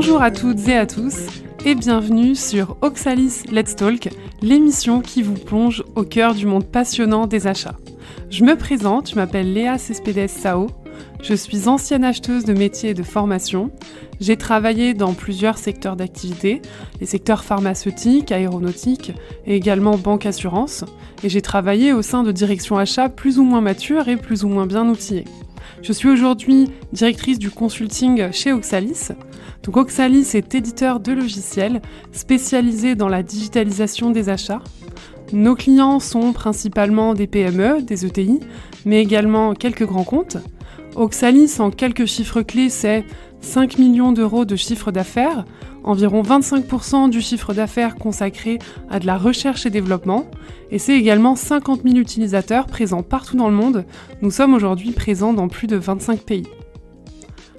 Bonjour à toutes et à tous et bienvenue sur Oxalis Let's Talk, l'émission qui vous plonge au cœur du monde passionnant des achats. Je me présente, je m'appelle Léa Cespedes Sao, je suis ancienne acheteuse de métiers et de formation. J'ai travaillé dans plusieurs secteurs d'activité, les secteurs pharmaceutiques, aéronautiques et également banque assurance. Et j'ai travaillé au sein de directions achats plus ou moins matures et plus ou moins bien outillées. Je suis aujourd'hui directrice du consulting chez Oxalis. Donc Oxalis est éditeur de logiciels spécialisé dans la digitalisation des achats. Nos clients sont principalement des PME, des ETI, mais également quelques grands comptes. Oxalis, en quelques chiffres clés, c'est 5 millions d'euros de chiffre d'affaires, environ 25% du chiffre d'affaires consacré à de la recherche et développement, et c'est également 50 000 utilisateurs présents partout dans le monde. Nous sommes aujourd'hui présents dans plus de 25 pays.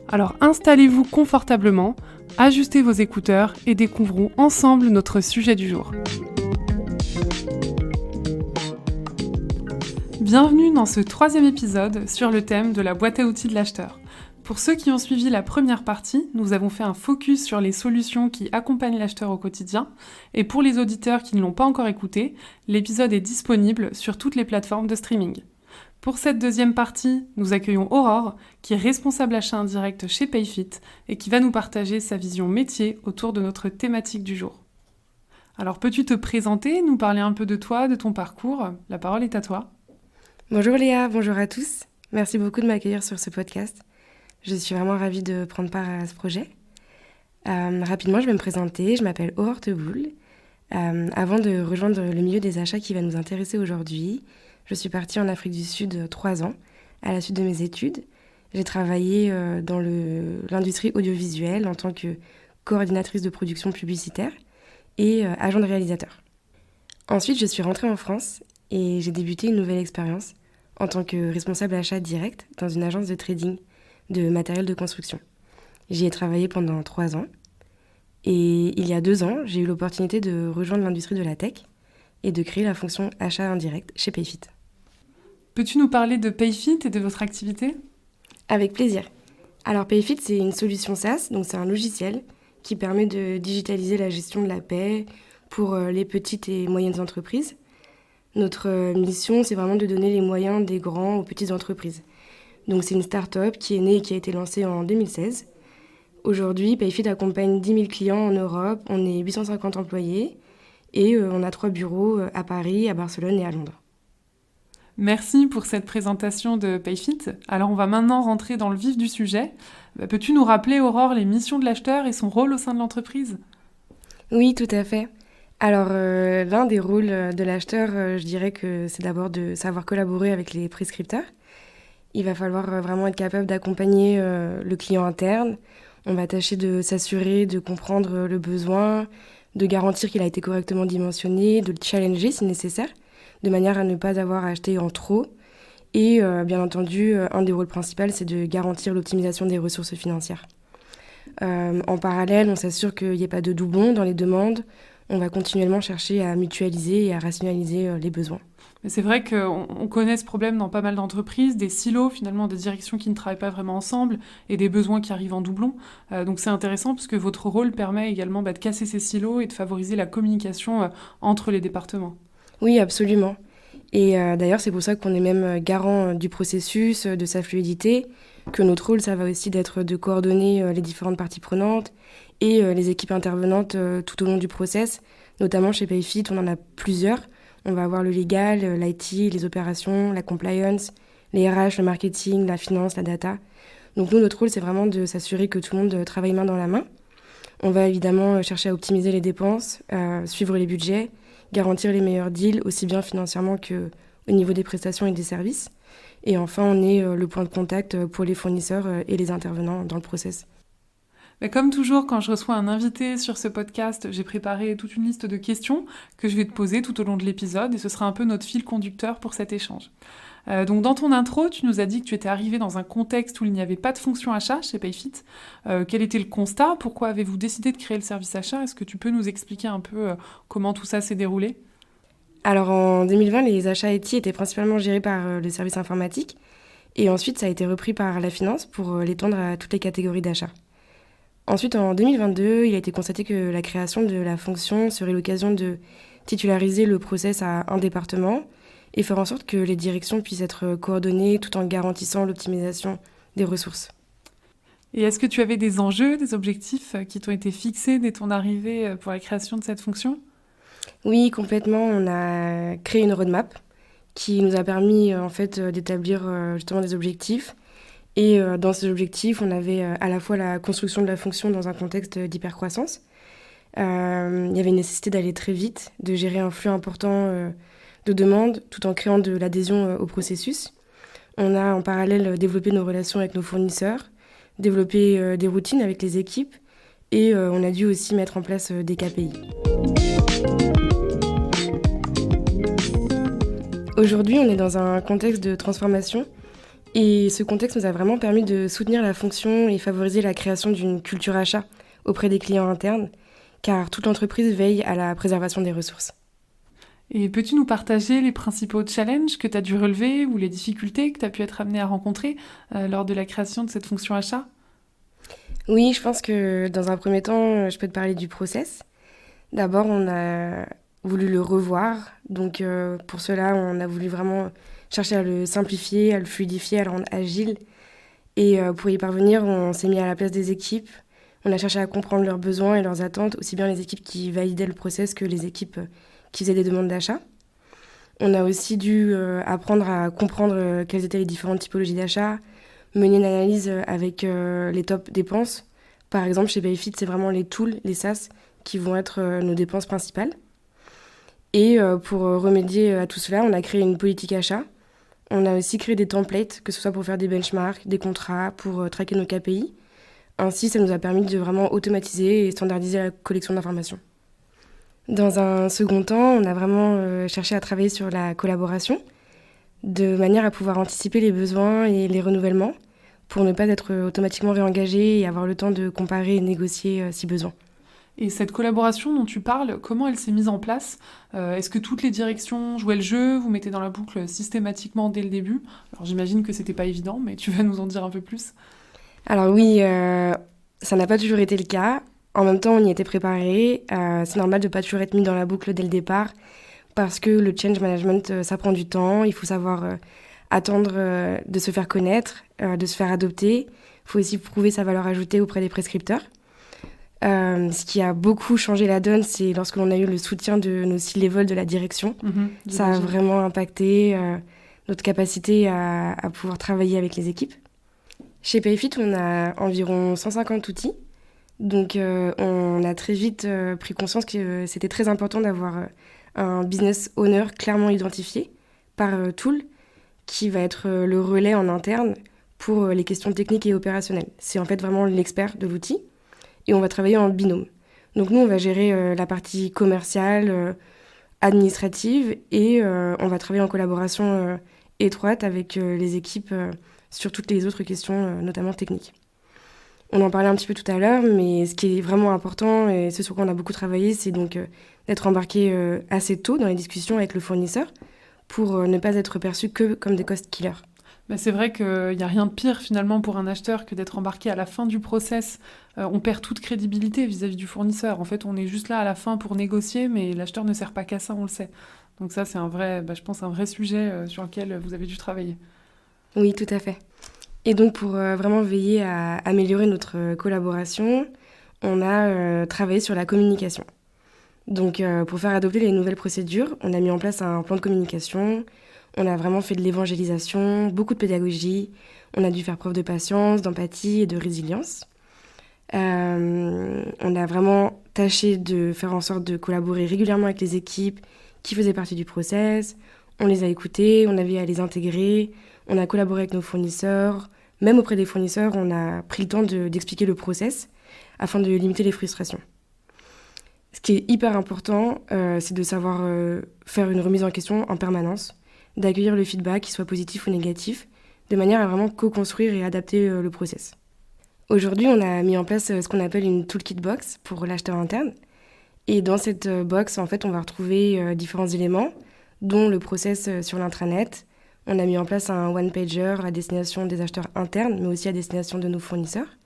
Alors installez-vous confortablement, ajustez vos écouteurs et découvrons ensemble notre sujet du jour. Bienvenue dans ce 3e épisode sur le thème de la boîte à outils de l'acheteur. Pour ceux qui ont suivi la première partie, nous avons fait un focus sur les solutions qui accompagnent l'acheteur au quotidien. Et pour les auditeurs qui ne l'ont pas encore écouté, l'épisode est disponible sur toutes les plateformes de streaming. Pour cette deuxième partie, nous accueillons Aurore, qui est responsable achat indirect chez Payfit et qui va nous partager sa vision métier autour de notre thématique du jour. Alors peux-tu te présenter, nous parler un peu de toi, de ton parcours ? La parole est à toi. Bonjour Léa, bonjour à tous. Merci beaucoup de m'accueillir sur ce podcast. Je suis vraiment ravie de prendre part à ce projet. Rapidement, je vais me présenter. Je m'appelle Aurore Teboul. Avant de rejoindre le milieu des achats qui va nous intéresser aujourd'hui, je suis partie en Afrique du Sud 3 ans à la suite de mes études. J'ai travaillé dans l'industrie audiovisuelle en tant que coordinatrice de production publicitaire et agent de réalisateur. Ensuite, je suis rentrée en France et j'ai débuté une nouvelle expérience en tant que responsable achat direct dans une agence de trading de matériel de construction. J'y ai travaillé pendant 3 ans et il y a 2 ans, j'ai eu l'opportunité de rejoindre l'industrie de la tech et de créer la fonction achat indirect chez Payfit. Peux-tu nous parler de Payfit et de votre activité ? Avec plaisir. Alors Payfit, c'est une solution SaaS, donc c'est un logiciel qui permet de digitaliser la gestion de la paie pour les petites et moyennes entreprises. Notre mission, c'est vraiment de donner les moyens des grands aux petites entreprises. Donc c'est une start-up qui est née et qui a été lancée en 2016. Aujourd'hui, Payfit accompagne 10 000 clients en Europe, on est 850 employés et on a 3 bureaux à Paris, à Barcelone et à Londres. Merci pour cette présentation de Payfit. Alors on va maintenant rentrer dans le vif du sujet. Peux-tu nous rappeler, Aurore, les missions de l'acheteur et son rôle au sein de l'entreprise ? Oui, tout à fait. Alors, l'un des rôles de l'acheteur, je dirais que c'est d'abord de savoir collaborer avec les prescripteurs. Il va falloir vraiment être capable d'accompagner le client interne. On va tâcher de s'assurer de comprendre le besoin, de garantir qu'il a été correctement dimensionné, de le challenger si nécessaire, de manière à ne pas avoir à acheter en trop. Et bien entendu, un des rôles principaux, c'est de garantir l'optimisation des ressources financières. En parallèle, on s'assure qu'il n'y ait pas de doublons dans les demandes. On va continuellement chercher à mutualiser et à rationaliser les besoins. Mais c'est vrai qu'on connaît ce problème dans pas mal d'entreprises, des silos finalement, des directions qui ne travaillent pas vraiment ensemble et des besoins qui arrivent en doublon. Donc c'est intéressant parce que votre rôle permet également de casser ces silos et de favoriser la communication entre les départements. Oui, absolument. Et d'ailleurs, c'est pour ça qu'on est même garant du processus, de sa fluidité, que notre rôle, ça va aussi d'être de coordonner les différentes parties prenantes et les équipes intervenantes tout au long du process. Notamment chez Payfit, on en a plusieurs. On va avoir le légal, l'IT, les opérations, la compliance, les RH, le marketing, la finance, la data. Donc nous, notre rôle, c'est vraiment de s'assurer que tout le monde travaille main dans la main. On va évidemment chercher à optimiser les dépenses, suivre les budgets, garantir les meilleurs deals, aussi bien financièrement qu'au niveau des prestations et des services. Et enfin, on est le point de contact pour les fournisseurs et les intervenants dans le process. Mais comme toujours, quand je reçois un invité sur ce podcast, j'ai préparé toute une liste de questions que je vais te poser tout au long de l'épisode et ce sera un peu notre fil conducteur pour cet échange. Donc dans ton intro, tu nous as dit que tu étais arrivé dans un contexte où il n'y avait pas de fonction achat chez Payfit. Quel était le constat ? Pourquoi avez-vous décidé de créer le service achat ? Est-ce que tu peux nous expliquer un peu comment tout ça s'est déroulé ? Alors en 2020, les achats IT étaient principalement gérés par le service informatique et ensuite ça a été repris par la finance pour l'étendre à toutes les catégories d'achats. Ensuite, en 2022, il a été constaté que la création de la fonction serait l'occasion de titulariser le process à un département et faire en sorte que les directions puissent être coordonnées tout en garantissant l'optimisation des ressources. Et est-ce que tu avais des enjeux, des objectifs qui t'ont été fixés dès ton arrivée pour la création de cette fonction ? Oui, complètement. On a créé une roadmap qui nous a permis en fait d'établir justement des objectifs. Et dans ces objectifs, on avait à la fois la construction de la fonction dans un contexte d'hypercroissance. Il y avait une nécessité d'aller très vite, de gérer un flux important de demandes tout en créant de l'adhésion au processus. On a en parallèle développé nos relations avec nos fournisseurs, développé des routines avec les équipes et on a dû aussi mettre en place des KPI. Aujourd'hui, on est dans un contexte de transformation et ce contexte nous a vraiment permis de soutenir la fonction et favoriser la création d'une culture achat auprès des clients internes, car toute l'entreprise veille à la préservation des ressources. Et peux-tu nous partager les principaux challenges que tu as dû relever ou les difficultés que tu as pu être amené à rencontrer lors de la création de cette fonction achat ? Oui, je pense que dans un premier temps, je peux te parler du process. D'abord, on a voulu le revoir. Donc pour cela, on a voulu vraiment chercher à le simplifier, à le fluidifier, à le rendre agile. Et pour y parvenir, on s'est mis à la place des équipes. On a cherché à comprendre leurs besoins et leurs attentes, aussi bien les équipes qui validaient le process que les équipes qui faisaient des demandes d'achat. On a aussi dû apprendre à comprendre quelles étaient les différentes typologies d'achat, mener une analyse avec les top dépenses. Par exemple, chez Payfit, c'est vraiment les tools, les SaaS, qui vont être nos dépenses principales. Et pour remédier à tout cela, on a créé une politique achat. On a aussi créé des templates, que ce soit pour faire des benchmarks, des contrats, pour traquer nos KPI. Ainsi, ça nous a permis de vraiment automatiser et standardiser la collection d'informations. Dans un second temps, on a vraiment cherché à travailler sur la collaboration, de manière à pouvoir anticiper les besoins et les renouvellements, pour ne pas être automatiquement réengagé et avoir le temps de comparer et négocier si besoin. Et cette collaboration dont tu parles, comment elle s'est mise en place ? Est-ce que toutes les directions jouaient le jeu ? Vous mettez dans la boucle systématiquement dès le début ? Alors j'imagine que c'était pas évident, mais tu vas nous en dire un peu plus. Alors oui, ça n'a pas toujours été le cas. En même temps, on y était préparé. C'est normal de ne pas toujours être mis dans la boucle dès le départ, parce que le change management, ça prend du temps. Il faut savoir attendre de se faire connaître, de se faire adopter. Il faut aussi prouver sa valeur ajoutée auprès des prescripteurs. Ce qui a beaucoup changé la donne, c'est lorsque l'on a eu le soutien de nos C-level de la direction. Ça a vraiment impacté notre capacité à pouvoir travailler avec les équipes. Chez Payfit, on a environ 150 outils. Donc on a très vite pris conscience que c'était très important d'avoir un business owner clairement identifié par tool qui va être le relais en interne pour les questions techniques et opérationnelles. C'est en fait vraiment l'expert de l'outil. Et on va travailler en binôme. Donc nous, on va gérer la partie commerciale, administrative, et on va travailler en collaboration étroite avec les équipes sur toutes les autres questions, notamment techniques. On en parlait un petit peu tout à l'heure, mais ce qui est vraiment important, et ce sur quoi on a beaucoup travaillé, c'est donc d'être embarqué assez tôt dans les discussions avec le fournisseur pour ne pas être perçu que comme des cost killers. Bah c'est vrai qu'il n'y a rien de pire finalement pour un acheteur que d'être embarqué à la fin du process. On perd toute crédibilité vis-à-vis du fournisseur. En fait, on est juste là à la fin pour négocier, mais l'acheteur ne sert pas qu'à ça, on le sait. Donc ça, c'est je pense, un vrai sujet sur lequel vous avez dû travailler. Oui, tout à fait. Et donc, pour vraiment veiller à améliorer notre collaboration, on a travaillé sur la communication. Donc, pour faire adopter les nouvelles procédures, on a mis en place un plan de communication. On a vraiment fait de l'évangélisation, beaucoup de pédagogie. On a dû faire preuve de patience, d'empathie et de résilience. On a vraiment tâché de faire en sorte de collaborer régulièrement avec les équipes qui faisaient partie du process. On les a écoutés, on avait à les intégrer. On a collaboré avec nos fournisseurs. Même auprès des fournisseurs, on a pris le temps d'expliquer le process afin de limiter les frustrations. Ce qui est hyper important, c'est de savoir faire une remise en question en permanence, d'accueillir le feedback, qu'il soit positif ou négatif, de manière à vraiment co-construire et adapter le process. Aujourd'hui, on a mis en place ce qu'on appelle une toolkit box pour l'acheteur interne. Et dans cette box, en fait, on va retrouver différents éléments, dont le process sur l'intranet. On a mis en place un one-pager à destination des acheteurs internes, mais aussi à destination de nos fournisseurs.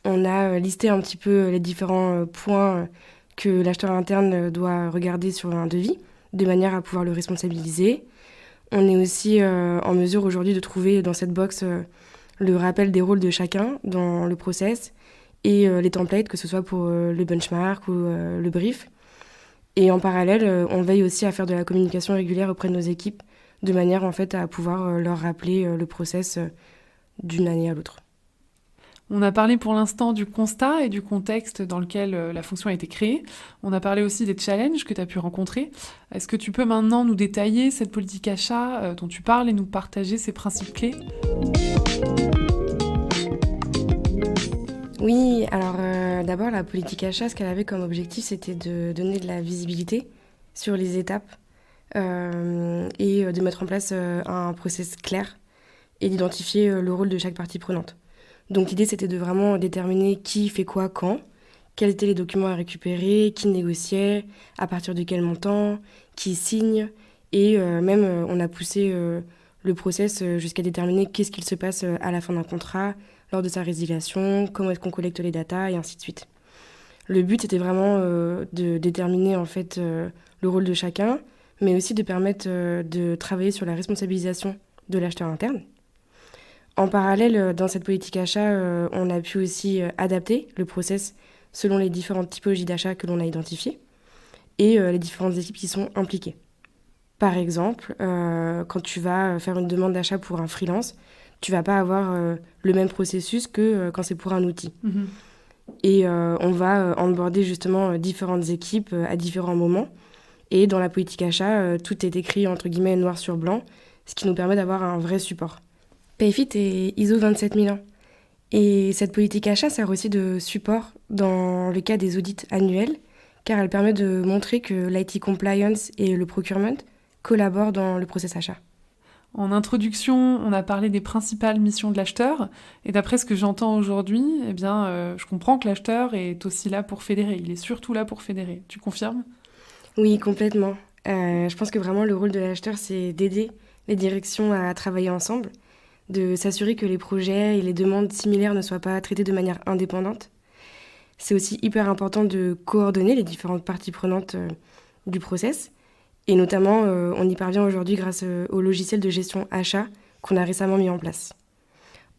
On a listé un petit peu les différents points que l'acheteur interne doit regarder sur un devis, de manière à pouvoir le responsabiliser. On est aussi en mesure aujourd'hui de trouver dans cette box le rappel des rôles de chacun dans le process et les templates, que ce soit pour le benchmark ou le brief. Et en parallèle, on veille aussi à faire de la communication régulière auprès de nos équipes, de manière en fait à pouvoir leur rappeler le process d'une année à l'autre. On a parlé pour l'instant du constat et du contexte dans lequel la fonction a été créée. On a parlé aussi des challenges que tu as pu rencontrer. Est-ce que tu peux maintenant nous détailler cette politique achat dont tu parles et nous partager ses principes clés ? Oui, alors d'abord la politique achat, ce qu'elle avait comme objectif, c'était de donner de la visibilité sur les étapes et de mettre en place un process clair et d'identifier le rôle de chaque partie prenante. Donc l'idée, c'était de vraiment déterminer qui fait quoi, quand, quels étaient les documents à récupérer, qui négociait, à partir de quel montant, qui signe, et même on a poussé le process jusqu'à déterminer qu'est-ce qu'il se passe à la fin d'un contrat, lors de sa résiliation, comment est-ce qu'on collecte les datas, et ainsi de suite. Le but, c'était vraiment de déterminer en fait le rôle de chacun, mais aussi de permettre de travailler sur la responsabilisation de l'acheteur interne. En parallèle, dans cette politique achat, on a pu aussi adapter le process selon les différentes typologies d'achats que l'on a identifiées et les différentes équipes qui sont impliquées. Par exemple, quand tu vas faire une demande d'achat pour un freelance, tu vas pas avoir le même processus que quand c'est pour un outil. Mmh. Et on va onboarder justement différentes équipes à différents moments. Et dans la politique achat, tout est écrit entre guillemets noir sur blanc, ce qui nous permet d'avoir un vrai support. Payfit est ISO 27001. Et cette politique achat sert aussi de support dans le cas des audits annuels, car elle permet de montrer que l'IT compliance et le procurement collaborent dans le process achat. En introduction, on a parlé des principales missions de l'acheteur, et d'après ce que j'entends aujourd'hui, eh bien, je comprends que l'acheteur est aussi là pour fédérer, il est surtout là pour fédérer. Tu confirmes ? Oui, complètement. Je pense que vraiment le rôle de l'acheteur, c'est d'aider les directions à travailler ensemble, de s'assurer que les projets et les demandes similaires ne soient pas traités de manière indépendante. C'est aussi hyper important de coordonner les différentes parties prenantes du process. Et notamment, on y parvient aujourd'hui grâce au logiciel de gestion achat qu'on a récemment mis en place.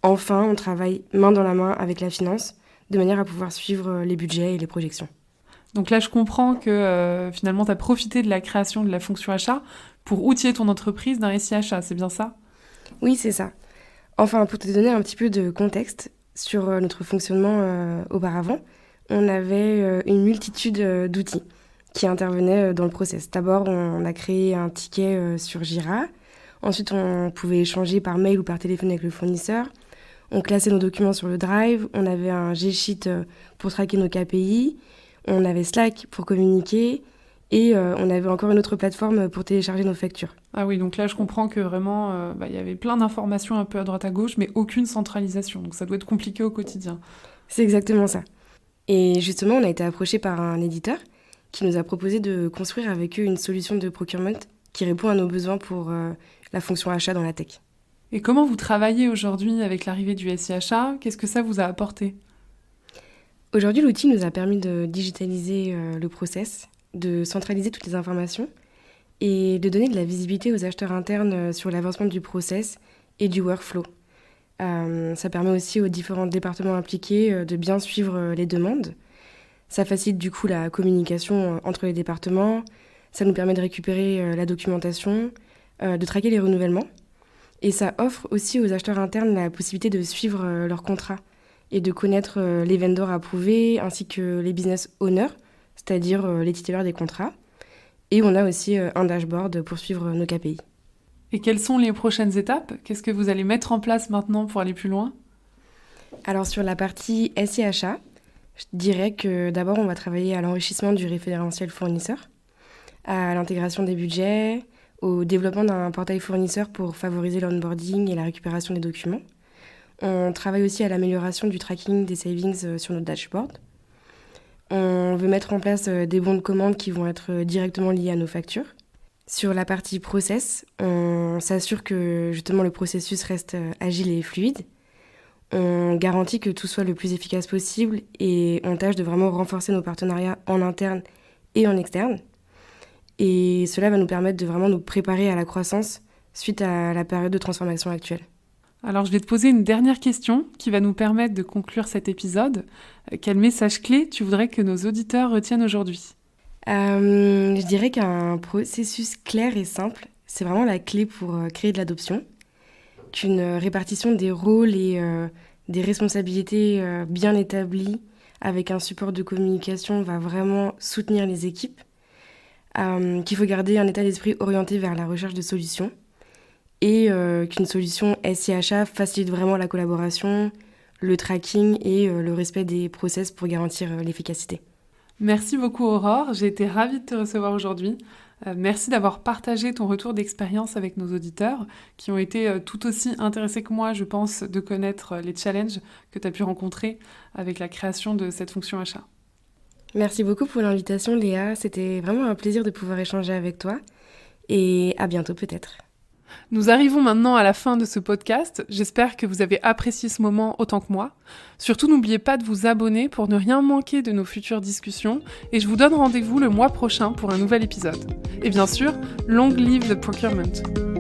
Enfin, on travaille main dans la main avec la finance, de manière à pouvoir suivre les budgets et les projections. Donc là, je comprends que finalement, tu as profité de la création de la fonction achat pour outiller ton entreprise d'un SI achat, c'est bien ça ? Oui, c'est ça. Enfin, pour te donner un petit peu de contexte sur notre fonctionnement auparavant, on avait une multitude d'outils qui intervenaient dans le process. D'abord, on a créé un ticket sur Jira. Ensuite, on pouvait échanger par mail ou par téléphone avec le fournisseur. On classait nos documents sur le Drive. On avait un G-Sheet pour traquer nos KPI. On avait Slack pour communiquer. Et on avait encore une autre plateforme pour télécharger nos factures. Ah oui, donc là, je comprends que vraiment, y avait plein d'informations un peu à droite à gauche, mais aucune centralisation. Donc ça doit être compliqué au quotidien. C'est exactement ça. Et justement, on a été approché par un éditeur qui nous a proposé de construire avec eux une solution de procurement qui répond à nos besoins pour la fonction achat dans la tech. Et comment vous travaillez aujourd'hui avec l'arrivée du SI achat ? Qu'est-ce que ça vous a apporté ? Aujourd'hui, l'outil nous a permis de digitaliser le process, de centraliser toutes les informations et de donner de la visibilité aux acheteurs internes sur l'avancement du process et du workflow. Ça permet aussi aux différents départements impliqués de bien suivre les demandes. Ça facilite du coup la communication entre les départements. Ça nous permet de récupérer la documentation, de traquer les renouvellements. Et ça offre aussi aux acheteurs internes la possibilité de suivre leurs contrats et de connaître les vendors approuvés ainsi que les business owners, c'est-à-dire les titulaires des contrats. Et on a aussi un dashboard pour suivre nos KPI. Et quelles sont les prochaines étapes ? Qu'est-ce que vous allez mettre en place maintenant pour aller plus loin ? Alors sur la partie SI achat, je dirais que d'abord on va travailler à l'enrichissement du référentiel fournisseur, à l'intégration des budgets, au développement d'un portail fournisseur pour favoriser l'onboarding et la récupération des documents. On travaille aussi à l'amélioration du tracking des savings sur notre dashboard. On veut mettre en place des bons de commande qui vont être directement liés à nos factures. Sur la partie process, on s'assure que justement le processus reste agile et fluide. On garantit que tout soit le plus efficace possible et on tâche de vraiment renforcer nos partenariats en interne et en externe. Et cela va nous permettre de vraiment nous préparer à la croissance suite à la période de transformation actuelle. Alors je vais te poser une dernière question qui va nous permettre de conclure cet épisode. Quel message clé tu voudrais que nos auditeurs retiennent aujourd'hui ? Je dirais qu'un processus clair et simple, c'est vraiment la clé pour créer de l'adoption. Qu'une répartition des rôles et des responsabilités bien établies avec un support de communication va vraiment soutenir les équipes. Qu'il faut garder un état d'esprit orienté vers la recherche de solutions et qu'une solution SIHA facilite vraiment la collaboration, le tracking et le respect des process pour garantir l'efficacité. Merci beaucoup Aurore, j'ai été ravie de te recevoir aujourd'hui. Merci d'avoir partagé ton retour d'expérience avec nos auditeurs qui ont été tout aussi intéressés que moi, je pense, de connaître les challenges que tu as pu rencontrer avec la création de cette fonction achat. Merci beaucoup pour l'invitation Léa, c'était vraiment un plaisir de pouvoir échanger avec toi et à bientôt peut-être. Nous arrivons maintenant à la fin de ce podcast. J'espère que vous avez apprécié ce moment autant que moi. Surtout, n'oubliez pas de vous abonner pour ne rien manquer de nos futures discussions. Et je vous donne rendez-vous le mois prochain pour un nouvel épisode. Et bien sûr, long live the procurement!